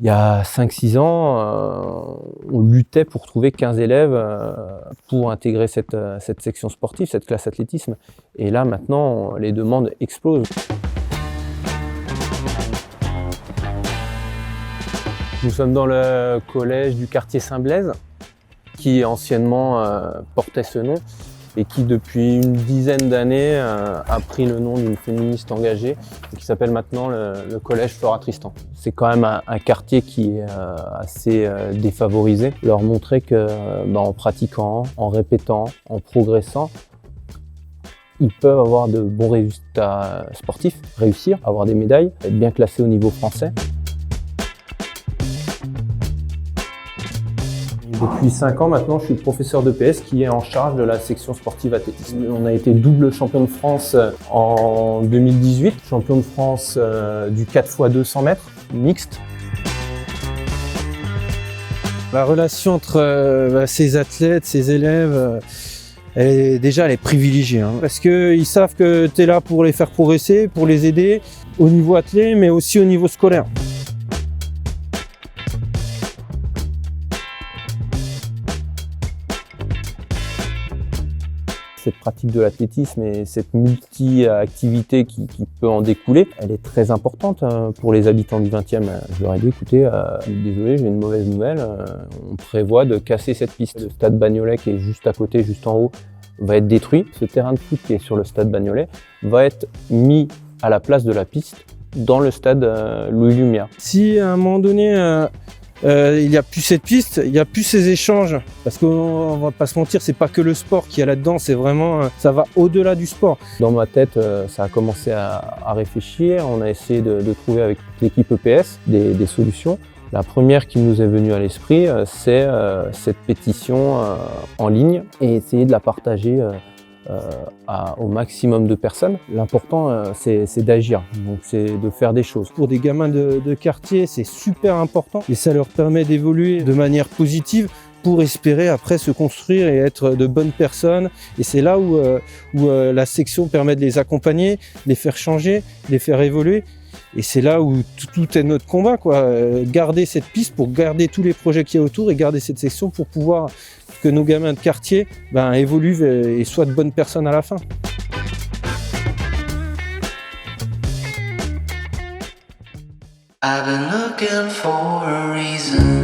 Il y a 5-6 ans, on luttait pour trouver 15 élèves pour intégrer cette section sportive, cette classe athlétisme. Et là, maintenant, les demandes explosent. Nous sommes dans le collège du quartier Saint-Blaise, qui anciennement portait ce nom et qui, depuis une dizaine d'années, a pris le nom d'une féministe engagée et qui s'appelle maintenant le collège Flora Tristan. C'est quand même un quartier qui est assez défavorisé. Leur montrer que, en pratiquant, en répétant, en progressant, ils peuvent avoir de bons résultats sportifs, réussir, avoir des médailles, être bien classés au niveau français. Depuis 5 ans maintenant, je suis professeur d'EPS qui est en charge de la section sportive athlétisme. On a été double champion de France en 2018, champion de France du 4x200 mètres, mixte. La relation entre ces athlètes, ces élèves, elle est privilégiée. Parce qu'ils savent que tu es là pour les faire progresser, pour les aider au niveau athlète, mais aussi au niveau scolaire. Cette pratique de l'athlétisme et cette multi-activité qui peut en découler, elle est très importante pour les habitants du 20e. Je leur ai dit, écoutez, désolé, j'ai une mauvaise nouvelle, on prévoit de casser cette piste. Le stade Bagnolet qui est juste à côté, juste en haut, va être détruit. Ce terrain de foot qui est sur le stade Bagnolet va être mis à la place de la piste dans le stade Louis Lumière. Si à un moment donné, il n'y a plus cette piste, il n'y a plus ces échanges, parce qu'on va pas se mentir, c'est pas que le sport qu'il y a là-dedans, c'est vraiment, ça va au-delà du sport. Dans ma tête, ça a commencé à réfléchir, on a essayé de trouver avec l'équipe EPS des solutions. La première qui nous est venue à l'esprit, c'est cette pétition en ligne et essayer de la partager au maximum de personnes. L'important, c'est d'agir, donc c'est de faire des choses. Pour des gamins de quartier, c'est super important et ça leur permet d'évoluer de manière positive pour espérer après se construire et être de bonnes personnes. Et c'est là où la section permet de les accompagner, de les faire changer, de les faire évoluer. Et c'est là où tout est notre combat, quoi. Garder cette piste pour garder tous les projets qu'il y a autour et garder cette section pour pouvoir que nos gamins de quartier évoluent et soient de bonnes personnes à la fin. I've been looking for a reason.